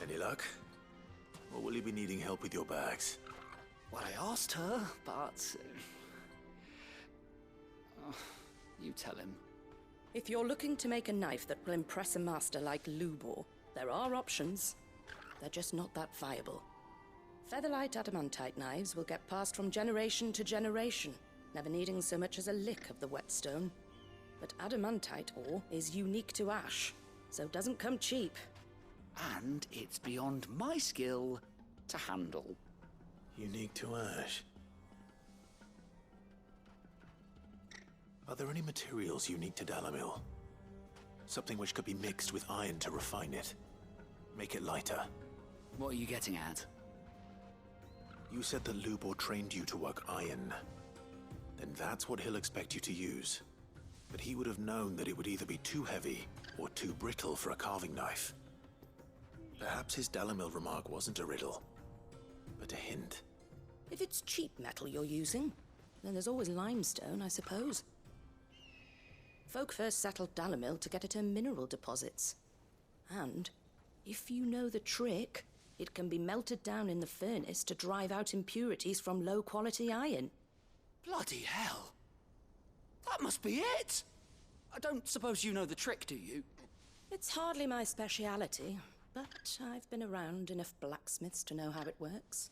Any luck? Or will you be needing help with your bags? Well, I asked her, but... you tell him. If you're looking to make a knife that will impress a master like Lubor, there are options. They're just not that viable. Featherlight adamantite knives will get passed from generation to generation, never needing so much as a lick of the whetstone. But adamantite ore is unique to ash, so doesn't come cheap. And it's beyond my skill to handle. Unique to ash. Are there any materials unique to Dalamil? Something which could be mixed with iron to refine it. Make it lighter. What are you getting at? You said that Lubor trained you to work iron. Then that's what he'll expect you to use. But he would have known that it would either be too heavy or too brittle for a carving knife. Perhaps his Dalamil remark wasn't a riddle, but a hint. If it's cheap metal you're using, then there's always limestone, I suppose. Folk first settled Dalamil to get at her mineral deposits. And, if you know the trick, it can be melted down in the furnace to drive out impurities from low-quality iron. Bloody hell! That must be it! I don't suppose you know the trick, do you? It's hardly my speciality, but I've been around enough blacksmiths to know how it works.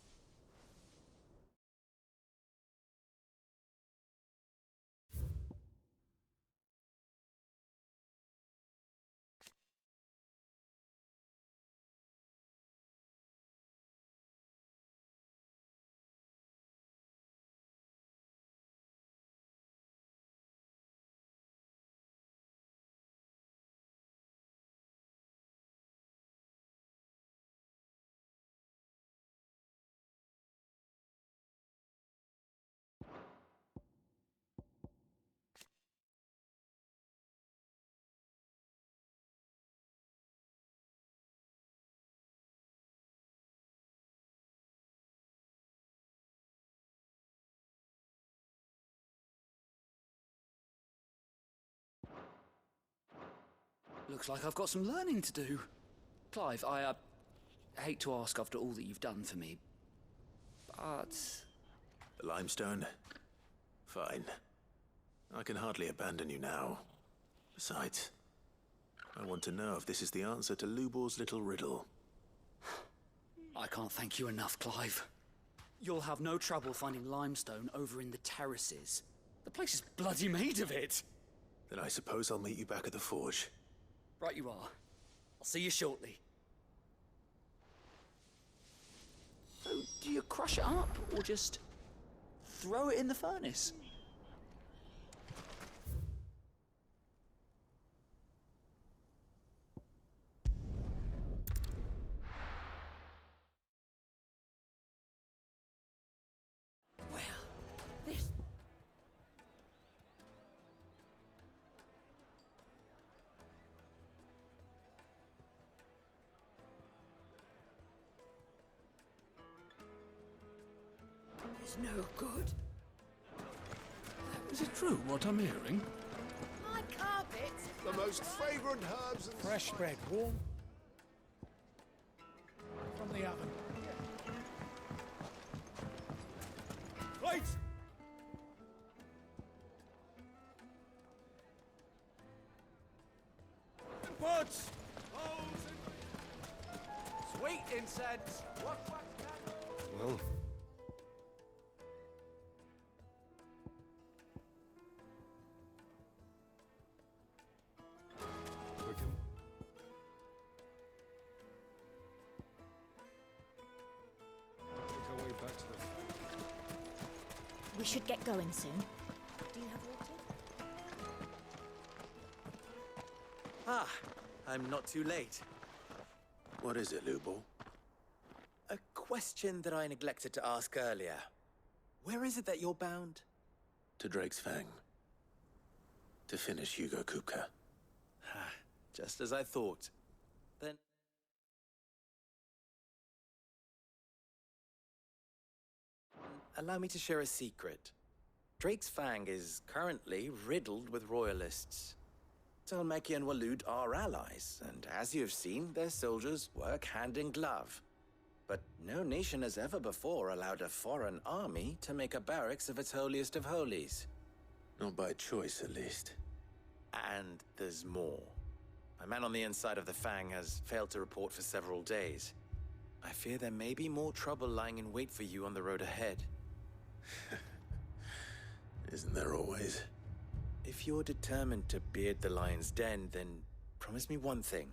Looks like I've got some learning to do. Clive, I hate to ask after all that you've done for me, but... The limestone? Fine. I can hardly abandon you now. Besides, I want to know if this is the answer to Lubor's little riddle. I can't thank you enough, Clive. You'll have no trouble finding limestone over in the terraces. The place is bloody made of it. Then I suppose I'll meet you back at the forge. Right you are. I'll see you shortly. So, do you crush it up, or just throw it in the furnace? Well, this... is no good. Is it true what I'm hearing? My carpet! The most fragrant herbs and Fresh bread, warm from the oven. plates. Pots. Sweet incense! Well, we can... Make our way back to the... We should get going soon. Do you have water? Ah, I'm not too late. What is it, Lubor? A question that I neglected to ask earlier. Where is it that you're bound? To Drake's Fang. To finish Hugo Kupka. Just as I thought. Then... Allow me to share a secret. Drake's Fang is currently riddled with royalists. Dhalmekia and Waloed are allies, and as you have seen, their soldiers work hand in glove. But no nation has ever before allowed a foreign army to make a barracks of its holiest of holies. Not by choice, at least. And there's more. My man on the inside of the Fang has failed to report for several days. I fear there may be more trouble lying in wait for you on the road ahead. Isn't there always? If you're determined to beard the lion's den, then promise me one thing.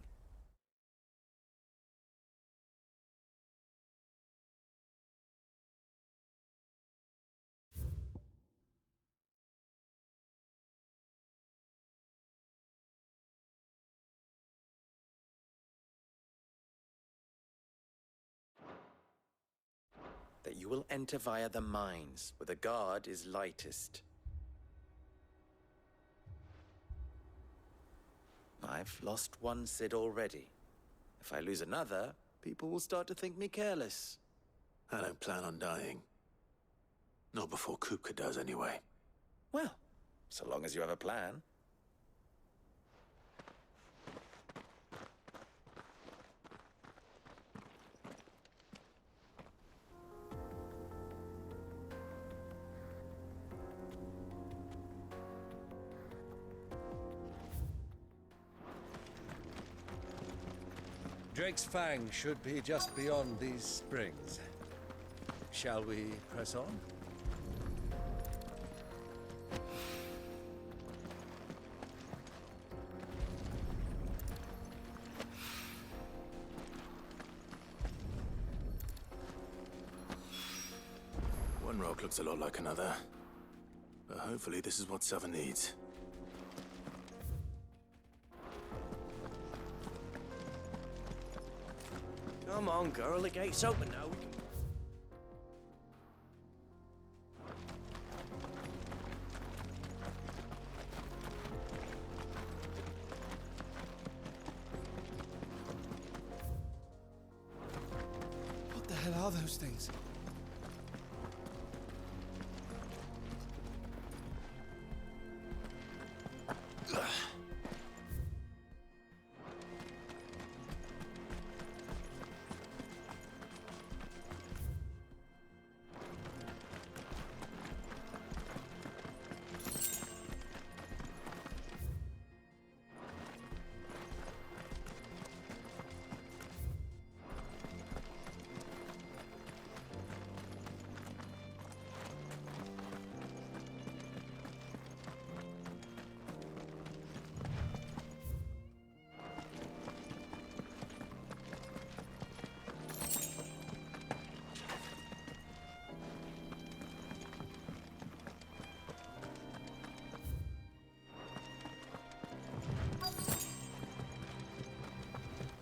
That you will enter via the mines, where the guard is lightest. I've lost one Cid already. If I lose another, people will start to think me careless. I don't plan on dying. Not before Kupka does, anyway. Well, so long as you have a plan. Drake's Fang should be just beyond these springs. Shall we press on? One rock looks a lot like another. But hopefully this is what Southern needs. Come on, girl, the gate's open now. What the hell are those things?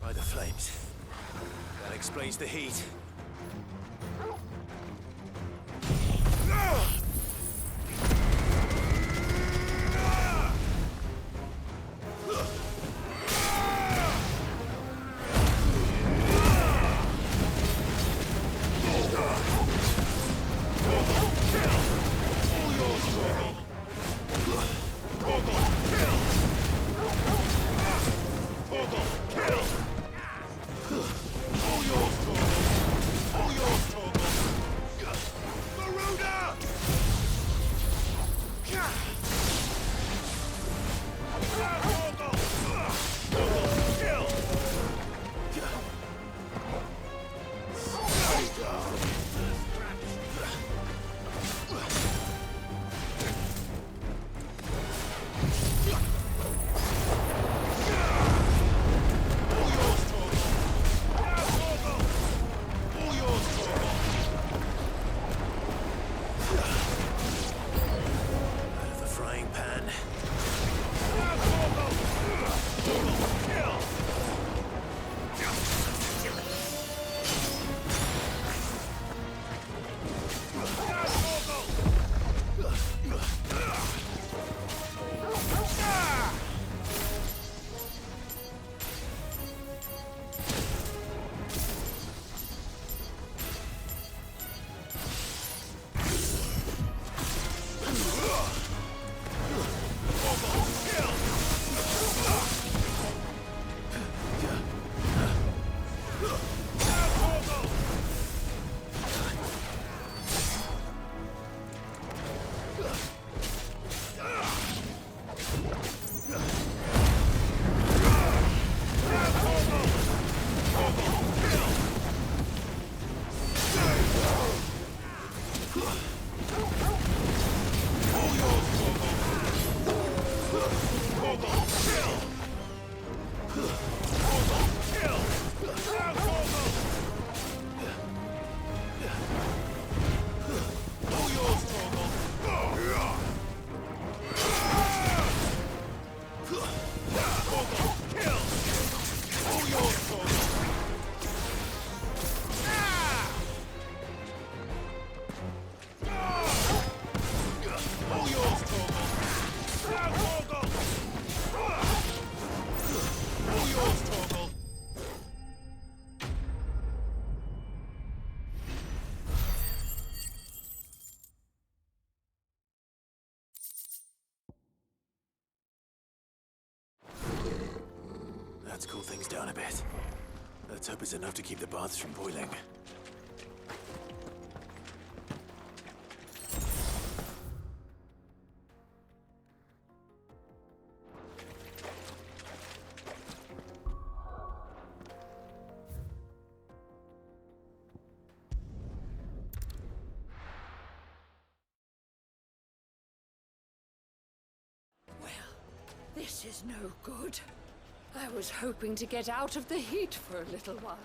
By the flames. That explains the heat. Let's cool things down a bit. Let's hope it's enough to keep the baths from boiling. Well, this is no good. I was hoping to get out of the heat for a little while.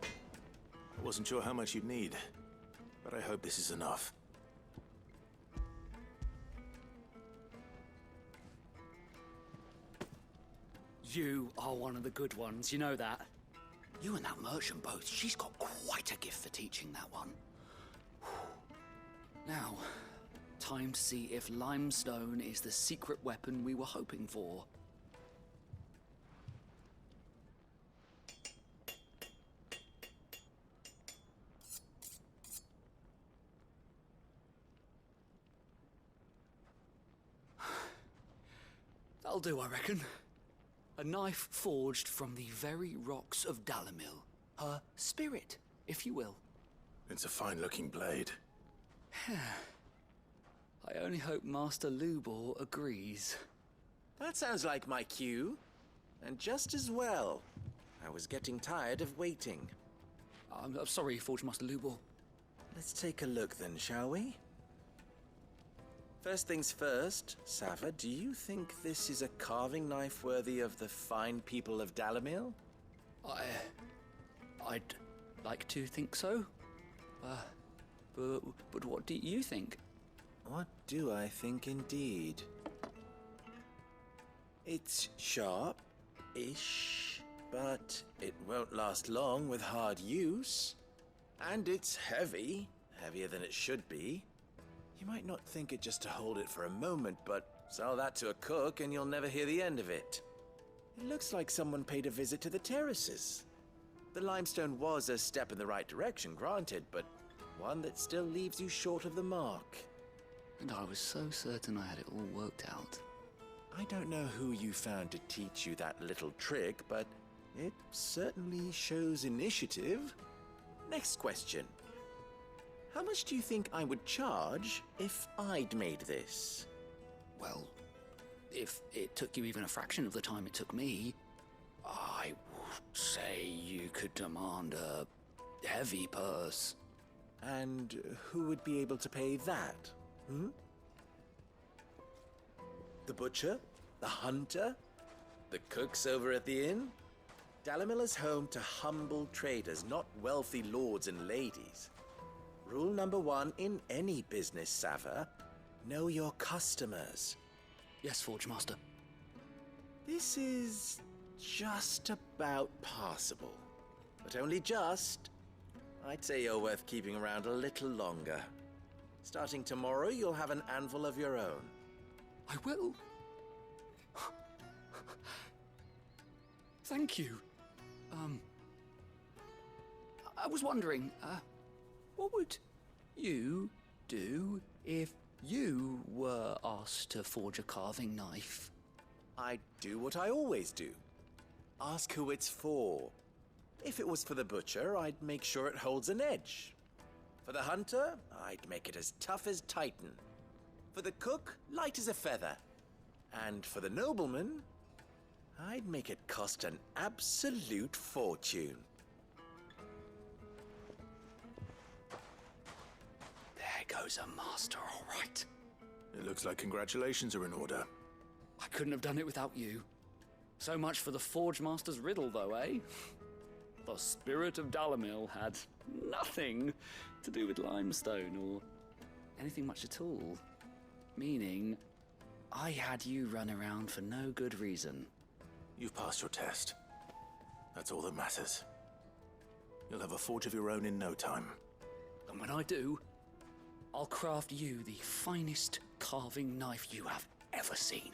I wasn't sure how much you'd need, but I hope this is enough. You are one of the good ones, you know that? You and that merchant both, she's got quite a gift for teaching that one. Now, time to see if limestone is the secret weapon we were hoping for. That'll do, I reckon. A knife forged from the very rocks of Dalamil. Her spirit, if you will. It's a fine-looking blade. I only hope Master Lubor agrees. That sounds like my cue. And just as well. I was getting tired of waiting. I'm sorry, Forge Master Lubor. Let's take a look then, shall we? First things first, Sava, do you think this is a carving knife worthy of the fine people of Dalamil? I'd like to think so. But what do you think? What do I think indeed? It's sharp-ish, but it won't last long with hard use. And it's heavy, heavier than it should be. You might not think it just to hold it for a moment, but sell that to a cook and you'll never hear the end of it. It looks like someone paid a visit to the terraces. The limestone was a step in the right direction, granted, but one that still leaves you short of the mark. And I was so certain I had it all worked out. I don't know who you found to teach you that little trick, but it certainly shows initiative. Next question. How much do you think I would charge if I'd made this? Well, if it took you even a fraction of the time it took me, I would say you could demand a heavy purse. And who would be able to pay that? The butcher? The hunter? The cooks over at the inn? Dalamil is home to humble traders, not wealthy lords and ladies. Rule number 1 in any business, Sava, know your customers. Yes, Forge Master. This is just about passable, but only just. I'd say you're worth keeping around a little longer. Starting tomorrow, you'll have an anvil of your own. I will. Thank you. I was wondering, what would you do if you were asked to forge a carving knife? I'd do what I always do. Ask who it's for. If it was for the butcher, I'd make sure it holds an edge. For the hunter, I'd make it as tough as Titan. For the cook, light as a feather. And for the nobleman, I'd make it cost an absolute fortune. There goes a master, all right. It looks like congratulations are in order. I couldn't have done it without you. So much for the Forge Master's riddle, though, eh? The spirit of Dalamil had nothing to do with limestone or anything much at all. Meaning, I had you run around for no good reason. You've passed your test. That's all that matters. You'll have a forge of your own in no time. And when I do, I'll craft you the finest carving knife you have ever seen.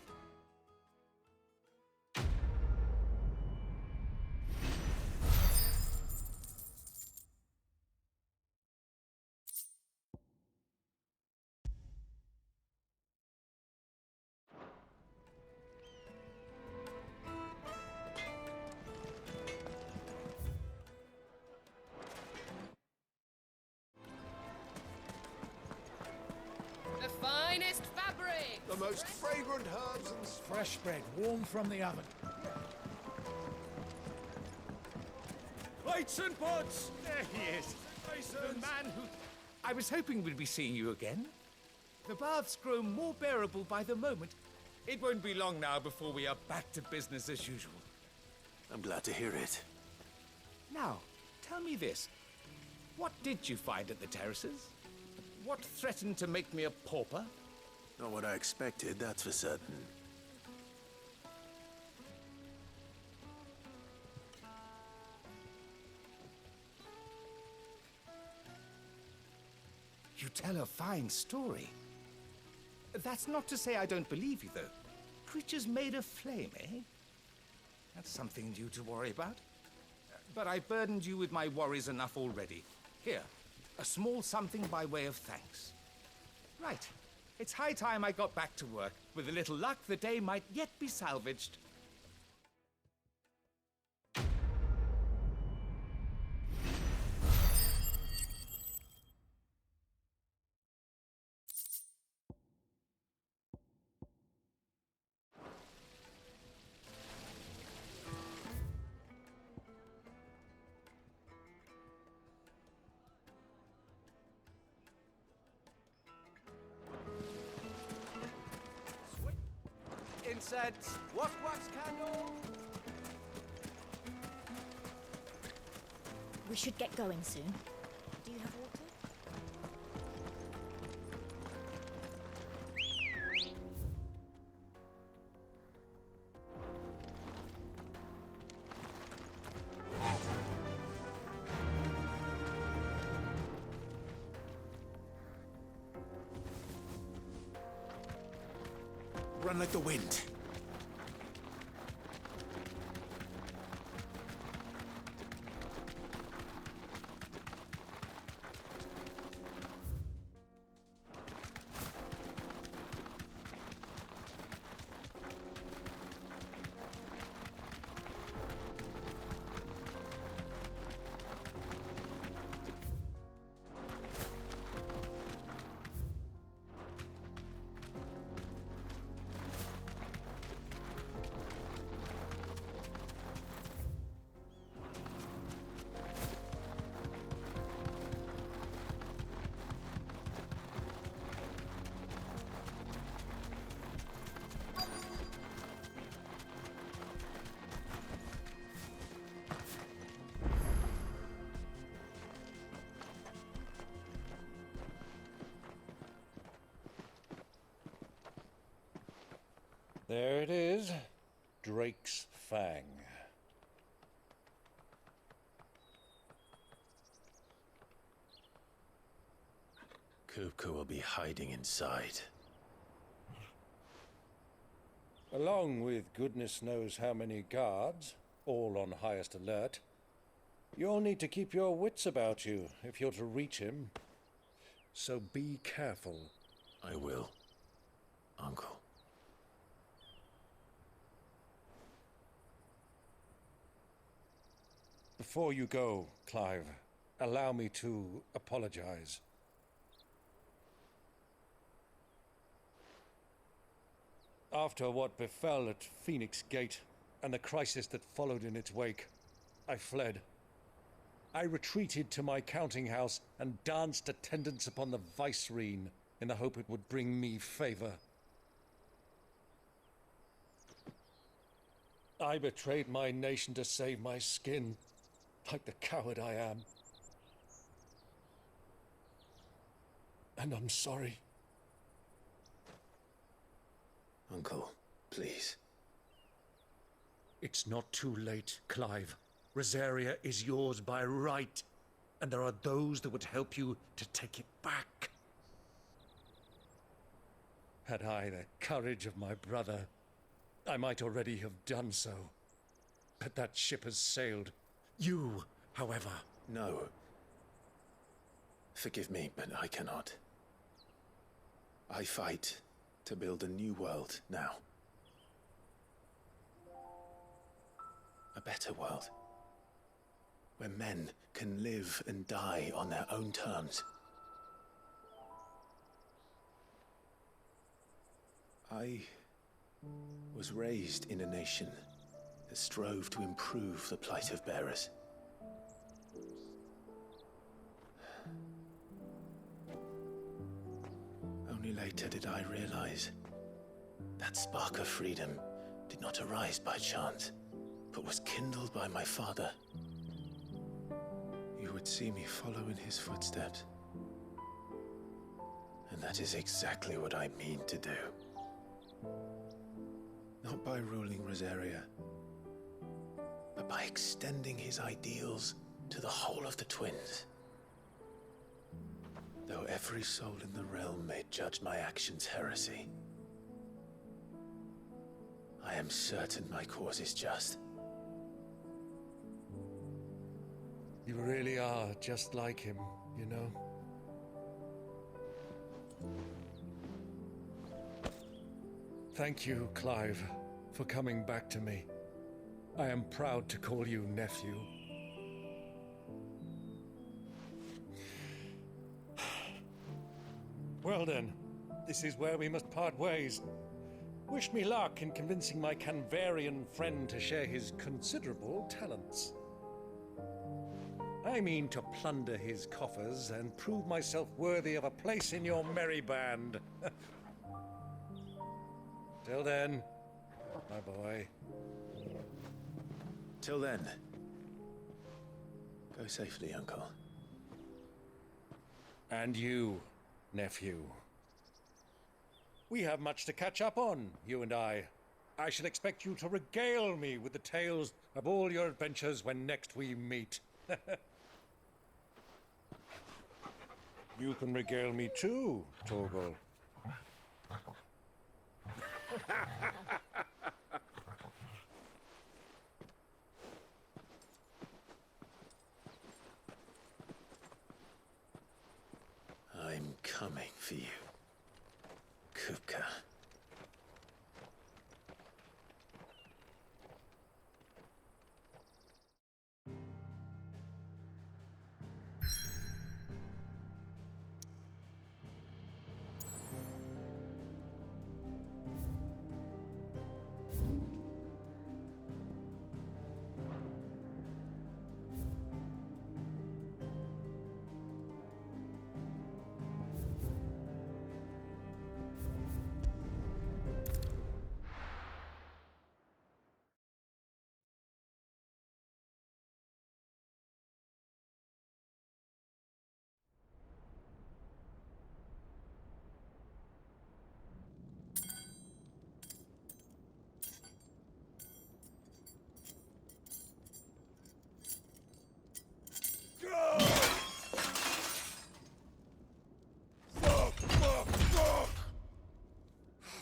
The finest fabric! The most fragrant herbs and Fresh bread, warm from the oven. Plates and pots! There he is. The man who... I was hoping we'd be seeing you again. The baths grow more bearable by the moment. It won't be long now before we are back to business as usual. I'm glad to hear it. Now, tell me this. What did you find at the terraces? What threatened to make me a pauper? Not what I expected, that's for certain. You tell a fine story. That's not to say I don't believe you, though. Creatures made of flame, eh? That's something new to worry about. But I've burdened you with my worries enough already. Here, a small something by way of thanks. Right. It's high time I got back to work. With a little luck, the day might yet be salvaged. Incense, wax candle. We should get going soon. Do you have water? Run like the wind. There it is. Drake's Fang. Kupka will be hiding inside. Along with goodness knows how many guards, all on highest alert. You'll need to keep your wits about you if you're to reach him. So be careful. I will, Uncle. Before you go, Clive, allow me to apologize. After what befell at Phoenix Gate, and the crisis that followed in its wake, I fled. I retreated to my counting house and danced attendance upon the vicereine in the hope it would bring me favor. I betrayed my nation to save my skin, like the coward I am. And I'm sorry. Uncle, please. It's not too late, Clive. Rosaria is yours by right, and there are those that would help you to take it back. Had I the courage of my brother, I might already have done so. But that ship has sailed. You, however... No. Forgive me, but I cannot. I fight to build a new world now. A better world. Where men can live and die on their own terms. I was raised in a nation that strove to improve the plight of bearers. Only later did I realize that spark of freedom did not arise by chance, but was kindled by my father. You would see me follow in his footsteps. And that is exactly what I mean to do. Not by ruling Rosaria, but by extending his ideals to the whole of the twins. Though every soul in the realm may judge my actions heresy, I am certain my cause is just. You really are just like him, you know? Thank you, Clive, for coming back to me. I am proud to call you nephew. Well then, this is where we must part ways. Wish me luck in convincing my Canvarian friend to share his considerable talents. I mean to plunder his coffers and prove myself worthy of a place in your merry band. Till then, my boy. Till then, go safely, Uncle. And you, nephew. We have much to catch up on, you and I. I shall expect you to regale me with the tales of all your adventures when next we meet. You can regale me too, Torgal. I'm coming for you, Kupka.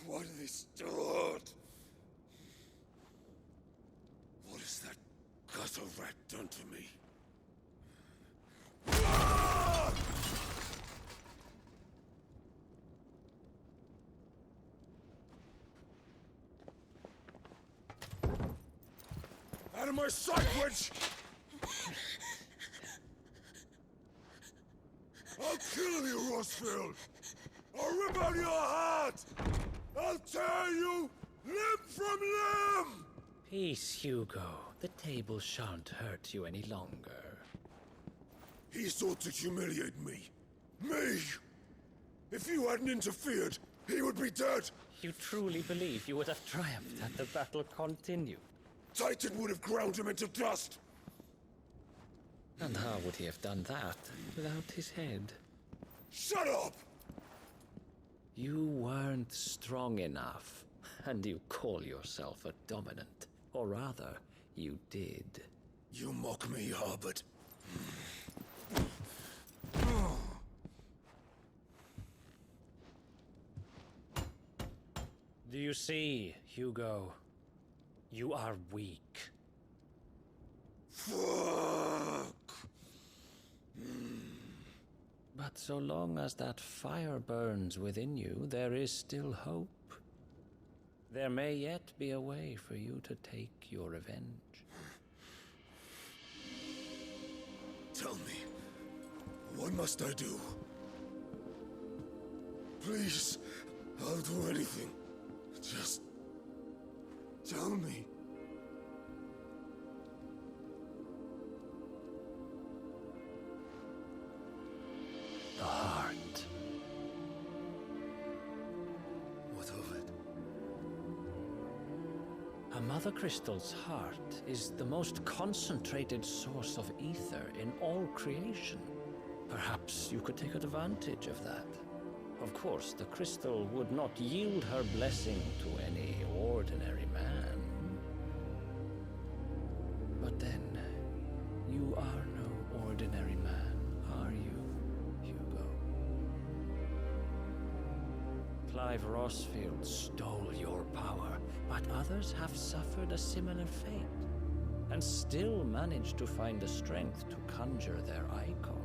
What have they stored? What has that gutter rat done to me? Out of my sight, witch! I'll kill you, Rossfield! I'll rip out your heart! I'll tear you limb from limb! Peace, Hugo. The table shan't hurt you any longer. He sought to humiliate me. Me! If you hadn't interfered, he would be dead! You truly believe you would have triumphed had the battle continued? Titan would have ground him into dust! And how would he have done that without his head? Shut up! You weren't strong enough, and you call yourself a dominant. Or rather, you did. You mock me, Harbert. Do you see, Hugo? You are weak. Fuck! But so long as that fire burns within you, there is still hope. There may yet be a way for you to take your revenge. Tell me, what must I do? Please, I'll do anything. Just tell me. The heart. What of it? A Mother Crystal's heart is the most concentrated source of ether in all creation. Perhaps you could take advantage of that. Of course, the crystal would not yield her blessing to any ordinary man. But then, you are no ordinary man, are you, Hugo? Clive Rossfield stole your power, but others have suffered a similar fate, and still managed to find the strength to conjure their icon.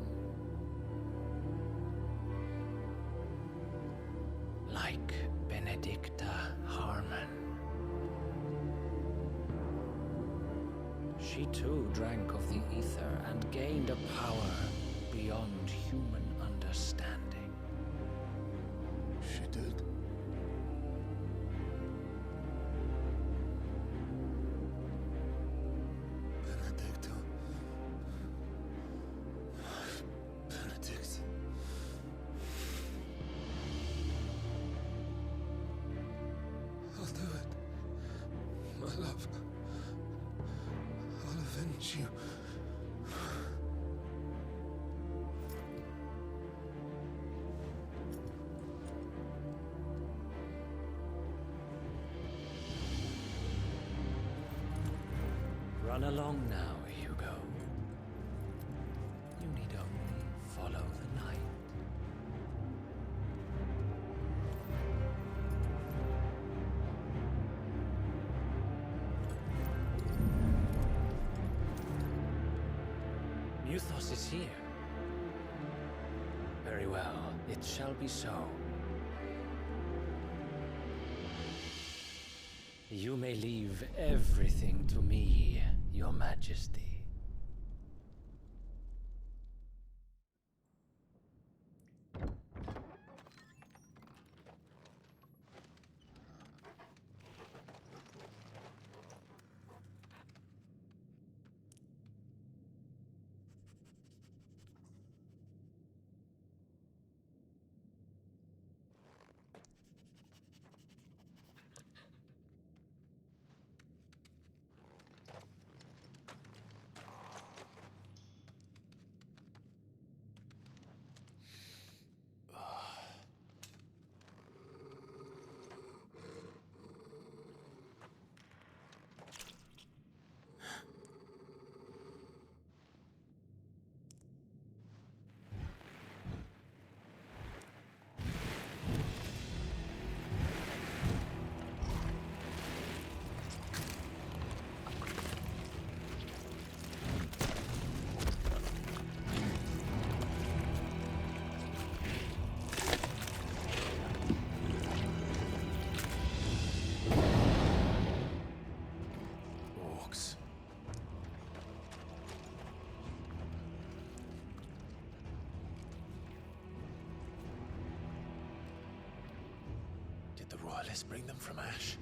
Like Benedicta Harmon. She too drank of the ether and gained a power beyond human understanding. She did. Benedicta. Benedict. I'll do it. My love. I'll avenge you. Run along now, Hugo. You need only follow the night. Muthos is here. Very well, it shall be so. You may leave everything to me, Your Majesty. Did the Royalists bring them from Ash?